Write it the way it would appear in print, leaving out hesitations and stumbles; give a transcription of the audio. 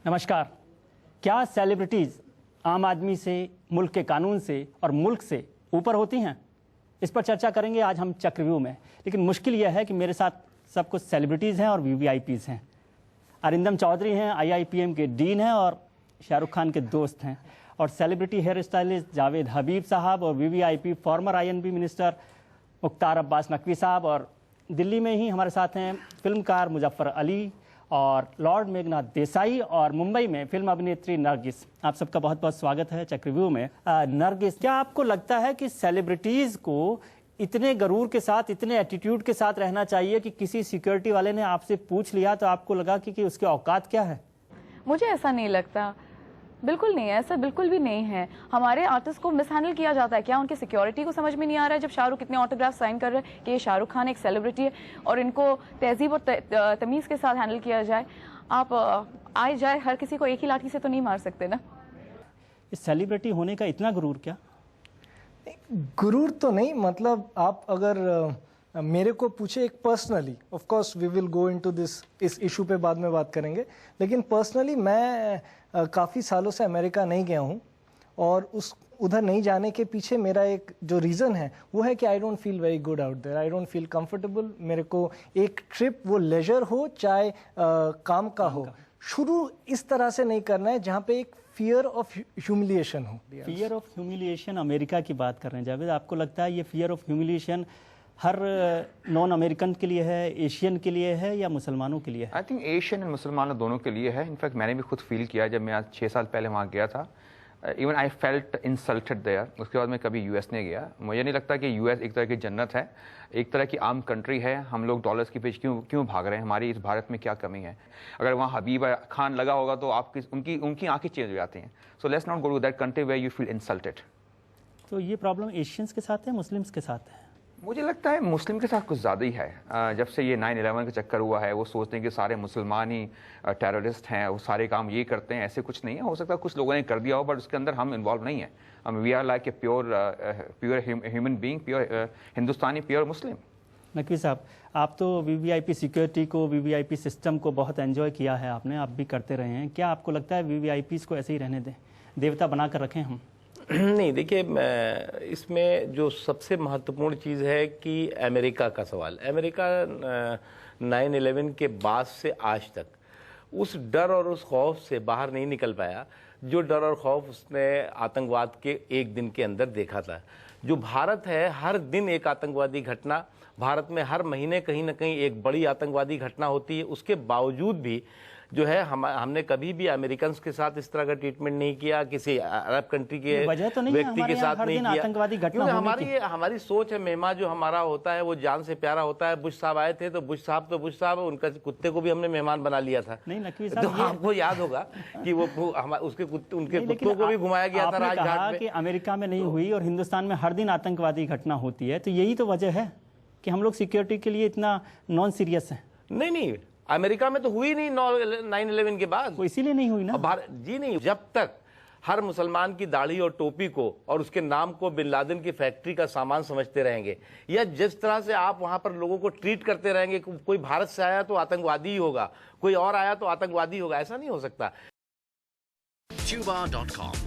नमस्कार। क्या सेलिब्रिटीज़ आम आदमी से, मुल्क के कानून से और मुल्क से ऊपर होती हैं? इस पर चर्चा करेंगे आज हम चक्रव्यूह में। लेकिन मुश्किल यह है कि मेरे साथ सब कुछ सेलिब्रिटीज़ हैं और वीवीआईपीज़ हैं। अरिंदम चौधरी हैं, आईआईपीएम के डीन हैं और शाहरुख खान के दोस्त हैं। और सेलिब्रिटी हेयर स्टाइलिस्ट जावेद हबीब साहब और VVIP farmer I&B minister Mukhtar Abbas Naqvi साहब। और दिल्ली में ही हमारे साथ हैं फिल्मकार मुजफ्फर अली और लॉर्ड मेघनाथ देसाई। और मुंबई में फिल्म अभिनेत्री नरगिस। आप सबका बहुत बहुत स्वागत है चक्रव्यूह में। नरगिस, क्या आपको लगता है कि सेलिब्रिटीज़ को इतने गरूर के साथ, इतने एटीट्यूड के साथ रहना चाहिए कि किसी सिक्योरिटी वाले ने आपसे पूछ लिया तो आपको लगा कि उसके औकात क्या है? मुझे ऐसा नहीं लगता, बिल्कुल नहीं है, ऐसा बिल्कुल भी नहीं है। हमारे आर्टिस्ट को मिसहैंडल किया जाता है। क्या उनकी सिक्योरिटी को समझ में नहीं आ रहा है जब शाहरुख इतने ऑटोग्राफ साइन कर रहे हैं कि ये शाहरुख खान एक सेलिब्रिटी है और इनको तहजीब और तमीज़ के साथ हैंडल किया जाए? आप आए जाए हर किसी को एक ही लाठी से तो नहीं मार सकते ना। इस सेलिब्रिटी होने का इतना गुरूर क्या? गुरूर तो नहीं, मतलब आप अगर मेरे को पूछे एक personally, of course we will go into this, इस इशू पे बाद में बात करेंगे, लेकिन पर्सनली मैं काफ़ी सालों से अमेरिका नहीं गया हूँ और उधर नहीं जाने के पीछे मेरा एक जो रीज़न है वो है कि I don't feel very good out there, I don't feel comfortable. मेरे को एक ट्रिप, वो लेजर हो चाहे काम का हो, शुरू इस तरह से नहीं करना है जहाँ पे एक फियर ऑफ ह्यूमिलिएशन हो। फियर ऑफ ह्यूमिलिएशन, अमेरिका की बात कर रहे हैं जावेद। आपको लगता है ये fear of humiliation her non American के लिए है, एशियन के लिए है या मुसलमानों के लिए है? आई थिंक एशियन एंड मुसलमानों दोनों के लिए है। इनफैक्ट मैंने भी खुद फील किया जब मैं आज 6 साल पहले वहाँ गया था। Even I felt insulted there. उसके बाद मैं कभी यूएस नहीं गया। मुझे नहीं लगता कि यूएस एक तरह की जन्नत है, एक तरह की आम कंट्री है। हम लोग डॉलर्स के पीछे क्यों भाग रहे हैं? हमारी इस भारत में क्या कमी है? अगर वहाँ हबीब खान लगा होगा तो आपकी उनकी आंखें चेंज हो जाती हैं। So let's not go to that country where you feel insulted. तो ये प्रॉब्लम एशियंस के साथ है, मुस्लिम्स के साथ है? मुझे लगता है मुस्लिम के साथ कुछ ज़्यादा ही है। जब से ये 9/11 का चक्कर हुआ है, वो सोचते हैं कि सारे मुसलमान ही टेररिस्ट हैं, वो सारे काम ये करते हैं। ऐसे कुछ नहीं है। हो सकता है कुछ लोगों ने कर दिया हो, बट उसके अंदर हम इन्वॉल्व नहीं है। We are like a pure human being, pure Hindustani, pure Muslim. Naqvi साहब, आप तो वीवीआईपी सिक्योरिटी को, वीवीआईपी सिस्टम को बहुत एंजॉय किया है आपने, आप भी करते रहे हैं। क्या आपको लगता है वीवीआईपीज़ को ऐसे ही रहने दें, देवता बना कर रखें हम? नहीं, देखिए, इसमें जो सबसे महत्वपूर्ण चीज़ है कि अमेरिका का सवाल, अमेरिका 9/11 के बाद से आज तक उस डर और उस खौफ से बाहर नहीं निकल पाया जो डर और खौफ उसने आतंकवाद के एक दिन के अंदर देखा था। जो भारत है, हर दिन एक आतंकवादी घटना, भारत में हर महीने कहीं ना कहीं एक बड़ी आतंकवादी घटना होती है। उसके बावजूद भी जो है हमने कभी भी अमेरिकन के साथ इस तरह का ट्रीटमेंट नहीं किया, किसी अरब कंट्री के व्यक्ति के साथ नहीं किया। आतंकवादी घटना हमारी सोच है, मेहमान जो हमारा होता है वो जान से प्यारा होता है। बुश साहब आए थे तो बुश साहब उनका कुत्ते को भी हमने मेहमान बना लिया था। नहीं नकवी साहब, तो आपको याद होगा कि वो उनके कुत्तों को भी घुमाया गया था राजघाट में। कि अमेरिका में नहीं हुई और हिंदुस्तान में हर दिन आतंकवादी घटना होती है, तो यही तो वजह है कि हम लोग सिक्योरिटी के लिए इतना नॉन सीरियस हैं। नहीं, अमेरिका में तो हुई नहीं 9/11 के बाद, इसीलिए नहीं हुई ना। जी नहीं, जब तक हर मुसलमान की दाढ़ी और टोपी को और उसके नाम को बिन लादेन की फैक्ट्री का सामान समझते रहेंगे, या जिस तरह से आप वहां पर लोगों को ट्रीट करते रहेंगे, कोई भारत से आया तो आतंकवादी ही होगा, कोई और आया तो आतंकवादी होगा, ऐसा नहीं हो सकता। Tuba.com